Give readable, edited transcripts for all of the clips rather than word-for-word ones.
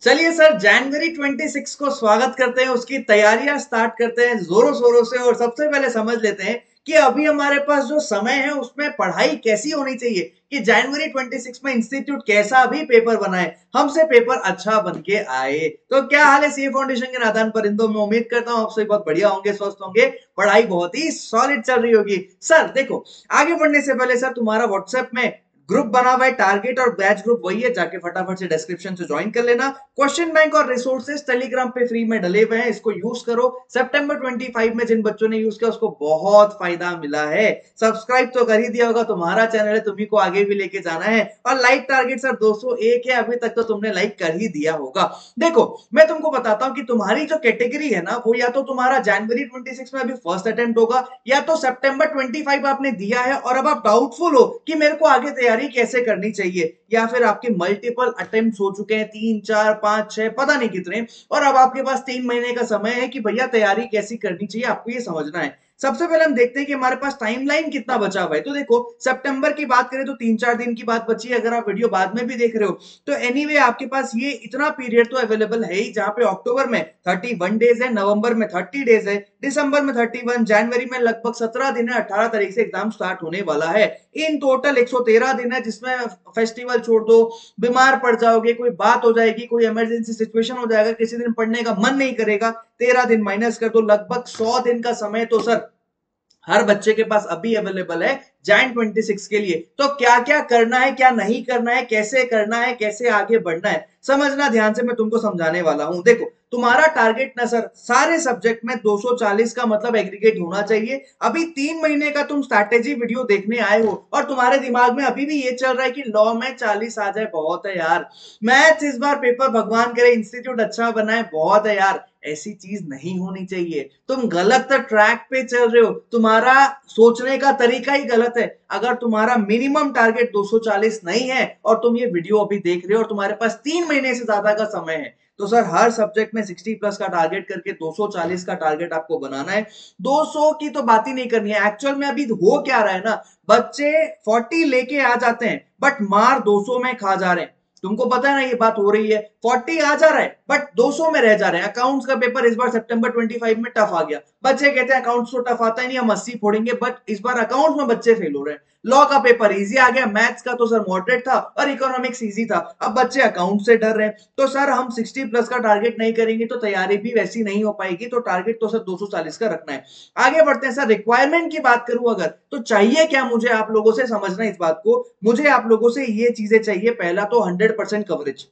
चलिए सर, जनवरी 26 को स्वागत करते हैं, उसकी तैयारियां स्टार्ट करते हैं जोरों शोरों से। और सबसे पहले समझ लेते हैं कि अभी हमारे पास जो समय है उसमें पढ़ाई कैसी होनी चाहिए कि जनवरी 26 में इंस्टीट्यूट कैसा भी पेपर बनाए, हमसे पेपर अच्छा बन के आए। तो क्या हाल है सीए फाउंडेशन के नादान परिंदों में? उम्मीद करता हूँ आप सभी बहुत बढ़िया होंगे, स्वस्थ होंगे, पढ़ाई बहुत ही सॉलिड चल रही होगी। सर देखो, आगे बढ़ने से पहले सर तुम्हारा व्हाट्सएप में ग्रुप बना हुआ है, टारगेट और बैच ग्रुप वही है, जाके फटाफट से डिस्क्रिप्शन से ज्वाइन कर लेना। क्वेश्चन बैंक और रिसोर्सेज टेलीग्राम पे फ्री में डले हुए हैं, इसको यूज करो। सितंबर 25 में जिन बच्चों ने यूज किया उसको बहुत फायदा मिला है। सब्सक्राइब तो कर ही दिया होगा, तुम्हारा चैनल है, तुम्ही को आगे भी लेके जाना है। और लाइक टारगेट सर 201 है, अभी तक तो तुमने लाइक कर ही दिया होगा। देखो, मैं तुमको बताता हूं कि तुम्हारी जो कैटेगरी है ना, वो या तो तुम्हारा जनवरी 26 में अभी फर्स्ट अटेम्प्ट होगा, या तो सितंबर 25 आपने दिया है और अब आप डाउटफुल हो कि मेरे को आगे तैयारी कैसे करनी चाहिए, या फिर आपके मल्टीपल अटेम्प्ट हो चुके हैं, 3 4 5 6 पता नहीं कितने, और अब आपके पास 3 महीने का समय है कि भैया तैयारी कैसी करनी चाहिए, आपको ये समझना है। सबसे पहले हम देखते हैं कि हमारे पास टाइमलाइन कितना बचा हुआ है। तो देखो, सितंबर की बात करें तो 3-4 दिन की बात बची है। अगर आप वीडियो बाद में भी देख रहे हो तो एनीवे आपके पास ये इतना पीरियड तो अवेलेबल है ही, जहां पे अक्टूबर में 31 डेज है, नवंबर में 30 डेज है, दिसंबर में 31, जनवरी में लगभग 17 दिन है, 18 तारीख से एग्जाम स्टार्ट होने वाला है। इन टोटल 113 दिन है, जिसमें फेस्टिवल छोड़ दो, बीमार पड़ जाओगे, कोई बात हो जाएगी, कोई इमरजेंसी सिचुएशन हो जाएगा, किसी दिन पढ़ने का मन नहीं करेगा, 13 दिन माइनस कर दो, लगभग 100 दिन का समय तो सर हर बच्चे के पास अभी अवेलेबल है जैन 26 के लिए। तो क्या क्या करना है, क्या नहीं करना है, कैसे करना है, कैसे आगे बढ़ना है, समझना ध्यान से, मैं तुमको समझाने वाला हूं। देखो, तुम्हारा टारगेट ना सर सारे सब्जेक्ट में 240 का मतलब एग्रीगेट होना चाहिए। अभी 3 महीने का तुम स्ट्रैटेजी वीडियो देखने आए हो और तुम्हारे दिमाग में अभी भी ये चल रहा है कि लॉ में 40 आ जाए बहुत है यार, मैथ्स इस बार पेपर भगवान करे इंस्टीट्यूट अच्छा बनाए बहुत है यार। ऐसी चीज नहीं होनी चाहिए, तुम गलत ट्रैक पे चल रहे हो, तुम्हारा सोचने का तरीका ही गलत है। अगर तुम्हारा मिनिमम टारगेट 240 नहीं है और तुम ये वीडियो अभी देख रहे हो और तुम्हारे पास 3 महीने से ज्यादा का समय है, तो सर हर सब्जेक्ट में 60 प्लस का टारगेट करके 240 का टारगेट आपको बनाना है। 200 की तो बात ही नहीं करनी है। एक्चुअल में अभी हो क्या रहा है ना, बच्चे 40 लेके आ जाते हैं बट मार 200 में खा जा रहे हैं। तुमको पता है ना, ये बात हो रही है, 40 आ जा रहा है बट 200 में रह जा रहे हैं। अकाउंट्स का पेपर इस बार सितंबर 25 में टफ आ गया, बच्चे कहते हैं अकाउंट्स तो टफ आता ही नहीं, हम 80 फोड़ेंगे, बट इस बार अकाउंट्स में बच्चे फेल हो रहे हैं। लॉ का पेपर इजी आ गया, मैथ्स का तो सर मॉडरेट था और इकोनॉमिक्स इजी था, अब बच्चे अकाउंट से डर रहे हैं। तो सर हम 60 प्लस का टारगेट नहीं करेंगे तो तैयारी भी वैसी नहीं हो पाएगी, तो टारगेट तो सर 240 का रखना है। आगे बढ़ते हैं सर, रिक्वायरमेंट की बात करूं अगर, तो चाहिए क्या मुझे आप लोगों से, समझना इस बात को, मुझे आप लोगों से ये चीजें चाहिए। पहला तो 100% कवरेज,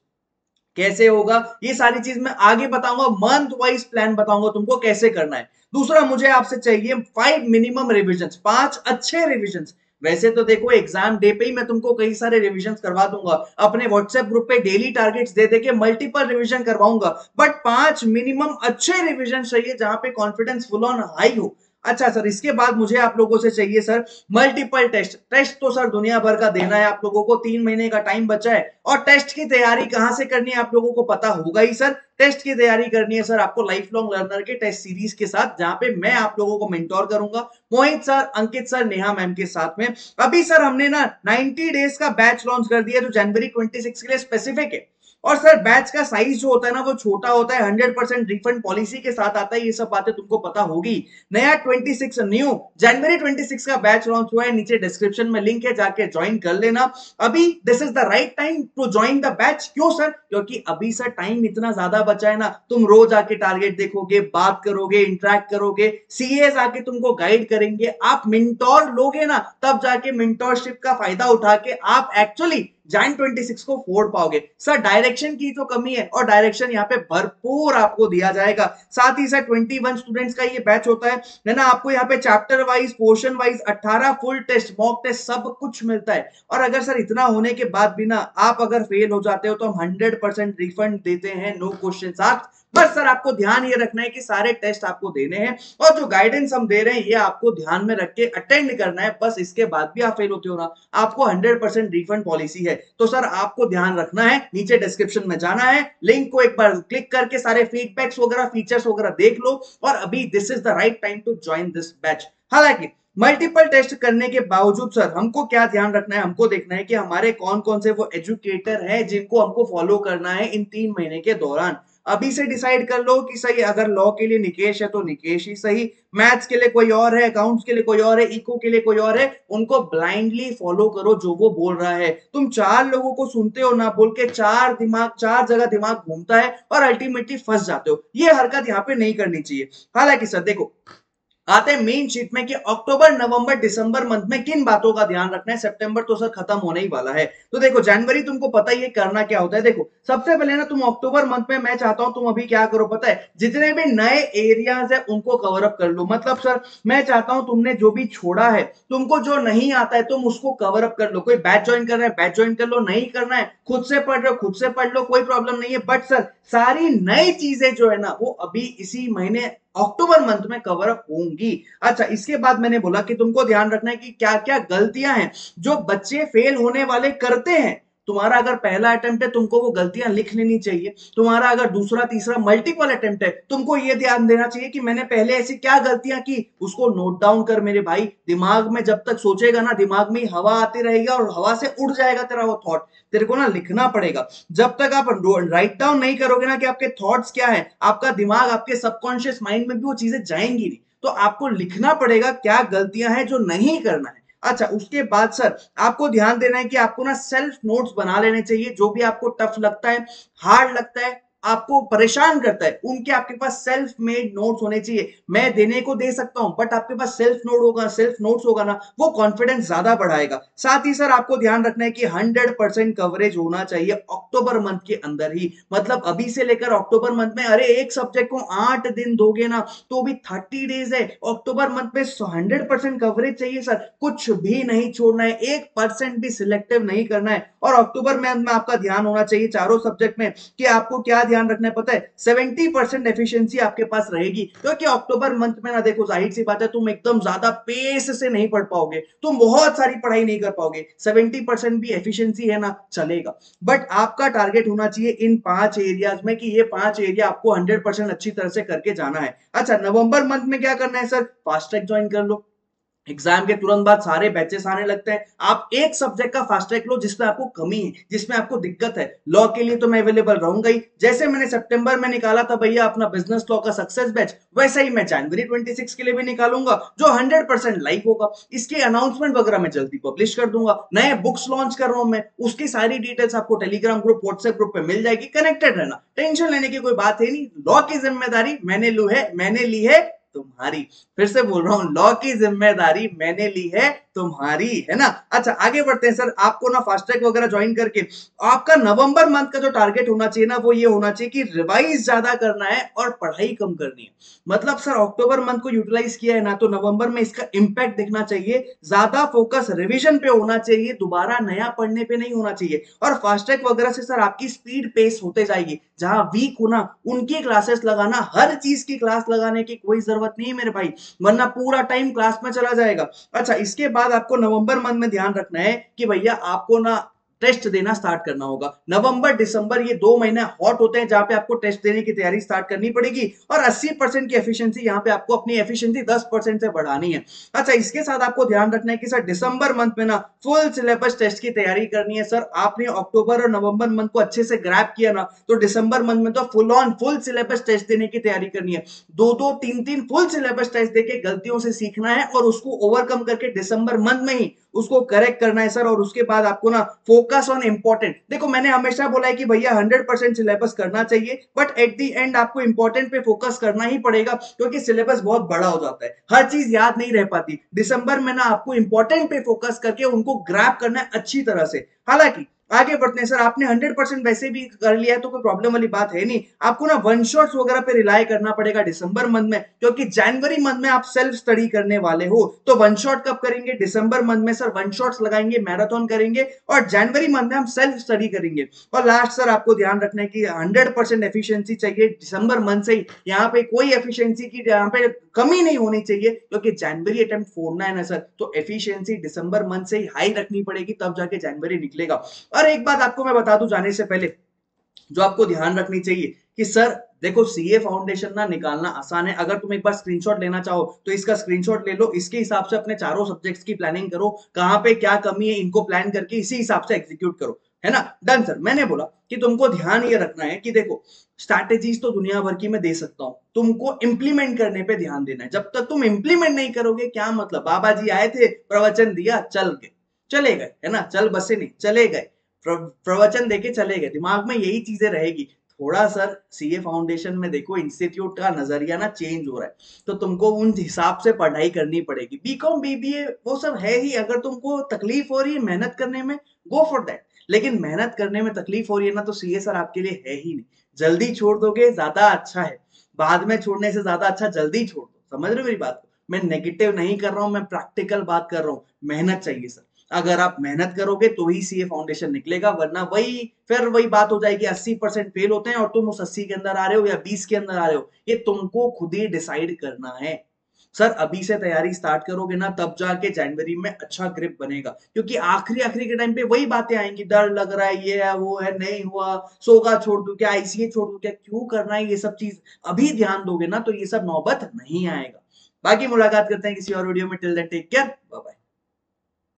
कैसे होगा ये सारी चीज मैं आगे बताऊंगा, मंथ वाइज प्लान बताऊंगा तुमको कैसे करना है। दूसरा, मुझे आपसे चाहिए 5 मिनिमम रिविजन, 5 अच्छे रिविजन। वैसे तो देखो, एग्जाम डे पे ही मैं तुमको कई सारे रिवीजन करवा दूंगा, अपने व्हाट्सएप ग्रुप पे डेली टारगेट्स दे दे के मल्टीपल रिवीजन करवाऊंगा, बट 5 मिनिमम अच्छे रिवीजन चाहिए जहां पे कॉन्फिडेंस फुल ऑन हाई हो। अच्छा सर, इसके बाद मुझे आप लोगों से चाहिए सर मल्टीपल टेस्ट। टेस्ट तो सर दुनिया भर का देना है आप लोगों को, 3 महीने का टाइम बचा है। और टेस्ट की तैयारी कहां से करनी है आप लोगों को पता होगा ही सर। टेस्ट की तैयारी करनी है सर आपको लाइफ लॉन्ग लर्नर के टेस्ट सीरीज के साथ, जहां पे मैं आप लोगों को मेंटोर करूंगा, मोहित सर, अंकित सर, नेहा मैम के साथ में। अभी सर हमने ना 90 डेज का बैच लॉन्च कर दिया जो जनवरी 26 के लिए स्पेसिफिक है। और सर बैच का साइज जो होता है ना वो छोटा होता है, 100% रिफंड पॉलिसी के साथ आता है, ये सब बातें तुमको पता होगी। नया 26 न्यू जनवरी 26 का बैच लॉन्च हुआ है, नीचे डिस्क्रिप्शन में लिंक है, जाके ज्वाइन कर लेना। अभी this is the right time to join the batch. क्यों सर? क्योंकि अभी सर टाइम इतना ज्यादा बचा है ना, तुम रोज आके टारगेट देखोगे, बात करोगे, इंटरेक्ट करोगे, सीएस आके तुमको गाइड करेंगे, आप मेंटोर लोगे ना, तब जाके मेंटोरशिप का फायदा उठा के आप एक्चुअली जैन 26 को फोड़ पाओगे। सर डायरेक्शन की तो कमी है और डायरेक्शन यहाँ पे भरपूर आपको दिया जाएगा। साथ ही सर 21 स्टूडेंट्स का ये बैच होता है ना, आपको यहाँ पे chapter wise, portion wise 18 full test, mock test सब कुछ मिलता है। और अगर सर इतना होने के बाद भी ना आप अगर फेल हो जाते हो तो हम 100% रिफंड देते हैं, नो क्वेश्चन आस्क्ड। बस सर आपको ध्यान ये रखना है कि सारे टेस्ट आपको देने हैं और जो गाइडेंस हम दे रहे हैं ये आपको ध्यान में रख के अटेंड करना है। बस इसके बाद भी आप फेल होते हो ना, आपको 100% रिफंड पॉलिसी है। तो सर आपको ध्यान रखना है, नीचे डिस्क्रिप्शन में जाना है, लिंक को एक बार क्लिक करके सारे फीडबैक्स वगैरह, फीचर्स वगैरह देख लो। और अभी this is the right time to join this batch. हालांकि मल्टीपल टेस्ट करने के बावजूद सर हमको क्या ध्यान रखना है, हमको देखना है कि हमारे कौन कौन से वो एजुकेटर है जिनको हमको फॉलो करना है इन 3 महीने के दौरान। अभी से डिसाइड कर लो कि सही, अगर लॉ के लिए निकेश है तो निकेश ही सही, मैथ्स के लिए कोई और है, अकाउंट्स के लिए कोई और है, इको के लिए कोई और है, उनको ब्लाइंडली फॉलो करो जो वो बोल रहा है। तुम 4 लोगों को सुनते हो ना बोल के 4 जगह दिमाग घूमता है और अल्टीमेटली फंस जाते हो। ये हरकत यहाँ पे नहीं करनी चाहिए। हालांकि सर देखो, आते हैं मेन शीट में कि अक्टूबर नवंबर दिसंबर मंथ में किन बातों का ध्यान रखना है। सितंबर तो सर खत्म होने ही वाला है, तो देखो जनवरी तुमको पता ही है करना क्या होता है। देखो सबसे पहले ना तुम अक्टूबर मंथ में, मैं चाहता हूं तुम अभी क्या करो पता है, जितने भी नए एरियाज है उनको कवर अप कर लो। मतलब सर मैं चाहता हूं तुमने जो भी छोड़ा है, तुमको जो नहीं आता है तुम उसको कवर अप कर लो। कोई बैच ज्वाइन कर रहा है बैच ज्वाइन कर लो, नहीं करना है खुद से पढ़ रहे हो खुद से पढ़ लो, कोई प्रॉब्लम नहीं है। बट सर सारी नई चीजें जो है ना वो अभी इसी महीने अक्टूबर मंथ में कवर अप होंगी। अच्छा, इसके बाद मैंने बोला कि तुमको ध्यान रखना है कि क्या क्या गलतियां हैं जो बच्चे फेल होने वाले करते हैं। तुम्हारा अगर पहला अटेम्प्ट है तुमको वो गलतियां लिख लेनी चाहिए। तुम्हारा अगर दूसरा तीसरा मल्टीपल अटेम्प्ट है तुमको ये ध्यान देना चाहिए कि मैंने पहले ऐसी क्या गलतियां की, उसको नोट डाउन कर मेरे भाई। दिमाग में जब तक सोचेगा ना, दिमाग में हवा आती रहेगी और हवा से उड़ जाएगा तेरा वो थॉट। तेरे को ना लिखना पड़ेगा। जब तक आप राइट डाउन नहीं करोगे ना कि आपके थॉट्स क्या है, आपका दिमाग आपके सबकॉन्शियस माइंड में भी वो चीजें जाएंगी नहीं। तो आपको लिखना पड़ेगा क्या गलतियां हैं जो नहीं करना है। अच्छा, उसके बाद सर आपको ध्यान देना है कि आपको ना सेल्फ नोट्स बना लेने चाहिए। जो भी आपको टफ लगता है, हार्ड लगता है, आपको परेशान करता है, उनके आपके पास सेल्फ मेड नोट्स होने चाहिए। मैं देने को दे सकता हूं बट आपके पास सेल्फ नोट होगा, सेल्फ नोट्स होगा ना, वो कॉन्फिडेंस ज्यादा बढ़ाएगा। साथ ही सर आपको ध्यान रखना है कि 100% कवरेज होना चाहिए अक्टूबर मंथ के अंदर ही। मतलब अभी से लेकर अक्टूबर मंथ में, अरे एक सब्जेक्ट को 8 दिन दोगे ना तो भी 30 डेज है। अक्टूबर मंथ में 100% कवरेज चाहिए सर, कुछ भी नहीं छोड़ना है, 1% भी सिलेक्टिव नहीं करना है। और अक्टूबर मंथ में आपका ध्यान होना चाहिए चारों सब्जेक्ट में कि आपको क्या ध्यान रखना है पता है, 70% एफिशिएंसी आपके पास रहेगी। क्योंकि अक्टूबर मंथ में ना देखो जाहिर सी बात है तुम एकदम ज्यादा पेस से नहीं पढ़ पाओगे, तुम बहुत सारी पढ़ाई नहीं कर पाओगे। 70% भी एफिशिएंसी है ना चलेगा, बट आपका टारगेट होना चाहिए इन 5 एरियाज में कि ये 5 एरिया आपको 100% अच्छी तरह से करके जाना है। अच्छा, नवंबर मंथ में क्या करना है सर, फास्ट ट्रैक ज्वाइन कर लो। एग्जाम के तुरंत बाद सारे बैचेस आने लगते हैं। आप एक सब्जेक्ट का फास्ट ट्रैक लो जिसमें आपको कमी है, जिसमें आपको दिक्कत है। लॉ के लिए तो मैं अवेलेबल रहूंगा ही। जैसे मैंने सितंबर में निकाला था भैया अपना बिजनेस लॉ का सक्सेस बैच, वैसे ही मैं जनवरी 26 के लिए भी निकालूंगा जो 100% लाइव होगा। इसकी अनाउंसमेंट वगैरह मैं जल्दी पब्लिश कर दूंगा। नए बुक्स लॉन्च कर रहा हूं मैं, उसकी सारी डिटेल्स आपको टेलीग्राम ग्रुप व्हाट्सएप ग्रुप पे मिल जाएगी। कनेक्टेड रहना, टेंशन लेने की कोई बात है नहीं। लॉ की जिम्मेदारी मैंने ली है तुम्हारी। फिर से बोल रहा हूं, लॉ की जिम्मेदारी मैंने ली है तुम्हारी, है ना। अच्छा आगे बढ़ते हैं सर, आपको ना फास्ट ट्रैक वगैरह ज्वाइन करके आपका नवंबर मंथ का जो टारगेट होना चाहिए ना वो ये होना चाहिए कि रिवाइज ज्यादा करना है और पढ़ाई कम करनी है। मतलब सर अक्टूबर मंथ को यूटिलाइज किया है ना तो नवंबर में इसका इंपैक्ट दिखना चाहिए। ज्यादा फोकस रिवीजन पे होना चाहिए, दोबारा नया पढ़ने पे नहीं होना चाहिए। और फास्ट ट्रैक वगैरह से सर आपकी स्पीड पेस होते जाएगी। जहां वीक हो ना उनकी क्लासेस लगाना, हर चीज की क्लास लगाने की कोई जरूरत नहीं है मेरे भाई, वरना पूरा टाइम क्लास में चला जाएगा। अच्छा, इसके बाद आपको नवंबर मंथ में ध्यान रखना है कि भैया आपको ना टेस्ट देना स्टार्ट करना होगा। नवंबर दिसंबर ये 2 महीने हॉट होते हैं जहां पे आपको टेस्ट देने की तैयारी स्टार्ट करनी पड़ेगी। और 80% की एफिशिएंसी यहाँ पे आपको अपनी एफिशिएंसी 10% से बढ़ानी है। अच्छा, इसके साथ आपको ध्यान रखना है कि सर दिसंबर मंथ में ना फुल सिलेबस टेस्ट की तैयारी करनी है। सर आपने अक्टूबर और नवंबर मंथ को अच्छे से ग्रैप किया ना तो दिसंबर मंथ में तो फुल सिलेबस टेस्ट देने की तैयारी करनी है। 2-2 3-3 फुल सिलेबस टेस्ट देके गलतियों से सीखना है और उसको ओवरकम करके दिसंबर मंथ में ही उसको करेक्ट करना है सर। और उसके बाद आपको ना फोकस ऑन इंपॉर्टेंट, देखो मैंने हमेशा बोला है कि भैया 100% सिलेबस करना चाहिए बट एट द एंड आपको इंपॉर्टेंट पे फोकस करना ही पड़ेगा क्योंकि सिलेबस बहुत बड़ा हो जाता है, हर चीज याद नहीं रह पाती। दिसंबर में ना आपको इंपॉर्टेंट पे फोकस करके उनको ग्रैप करना है अच्छी तरह से। हालांकि आगे बढ़ते हैं सर, आपने 100% वैसे भी कर लिया है तो कोई प्रॉब्लम वाली बात है नहीं। आपको ना वन शॉट्स वगैरह पे रिलाई करना पड़ेगा दिसंबर मंथ में, क्योंकि जनवरी मंथ में आप सेल्फ स्टडी करने वाले हो। तो वन शॉट कब करेंगे, दिसंबर मंथ में सर वन शॉट्स लगाएंगे, मैराथन करेंगे और जनवरी मंथ में हम सेल्फ स्टडी करेंगे। और लास्ट सर आपको ध्यान रखना है कि 100% एफिशिएंसी चाहिए दिसंबर मंथ से ही। यहाँ पे कोई एफिशिएंसी की यहाँ पे कमी नहीं होनी चाहिए क्योंकि जनवरी अटेम्प्ट फोड़ना है ना सर, तो एफिशिएंसी दिसंबर मंथ से ही हाई रखनी पड़ेगी, तब जाके जनवरी निकलेगा। और एक बात आपको मैं बता दूं जाने से पहले जो आपको ध्यान रखनी चाहिए कि सर देखो सीए फाउंडेशन ना निकालना आसान है। अगर तुम एक बार स्क्रीनशॉट लेना चाहो तो इसका स्क्रीनशॉट ले लो, इसके हिसाब से अपने चारों सब्जेक्ट्स की प्लानिंग करो, कहाँ पे क्या कमी है इनको प्लान करके इसी हिसाब से एग्जीक्यूट करो, है ना। Done sir. मैंने बोला कि तुमको ध्यान ये रखना है कि देखो स्ट्रैटेजीज तो दुनिया भर की मैं दे सकता हूँ, तुमको इंप्लीमेंट करने पे ध्यान देना है। जब तक तुम इंप्लीमेंट नहीं करोगे क्या मतलब, बाबा जी आए थे प्रवचन दिया चल गए, चले गए, है ना, चल बसे नहीं चले गए, प्रवचन देके चले गए, दिमाग में यही चीजें रहेगी। थोड़ा सर सीए फाउंडेशन में देखो इंस्टीट्यूट का नजरिया ना चेंज हो रहा है, तो तुमको उन हिसाब से पढ़ाई करनी पड़ेगी। बीकॉम बीबीए वो सब है ही, अगर तुमको तकलीफ हो रही है मेहनत करने में गो फॉर दैट, लेकिन मेहनत करने में तकलीफ हो रही है ना तो सीए सर आपके लिए है ही नहीं। जल्दी छोड़ दोगे ज्यादा अच्छा है, बाद में छोड़ने से ज्यादा अच्छा जल्दी छोड़ दो। समझ रहे हो मेरी बात को, मैं नेगेटिव नहीं कर रहा हूं, मैं प्रैक्टिकल बात कर रहा हूँ। मेहनत चाहिए सर, अगर आप मेहनत करोगे तो ही सीए फाउंडेशन निकलेगा, वरना फिर वही बात हो जाएगी 80% फेल होते हैं और तुम उस 80 के अंदर आ रहे हो या 20 के अंदर आ रहे हो, ये तुमको खुद ही डिसाइड करना है। सर अभी से तैयारी स्टार्ट करोगे ना तब जाके जनवरी में अच्छा ग्रिप बनेगा, क्योंकि आखिरी आखिरी के टाइम पे वही बातें आएंगी, डर लग रहा है, ये है वो है, नहीं हुआ, सोगा छोड़ दूं क्या, आईसीए छोड़ दूं क्या, क्यों करना है ये सब चीज। अभी ध्यान दोगे ना तो ये सब नौबत नहीं आएगा। बाकी मुलाकात करते हैं किसी और वीडियो में, till then take care, bye bye.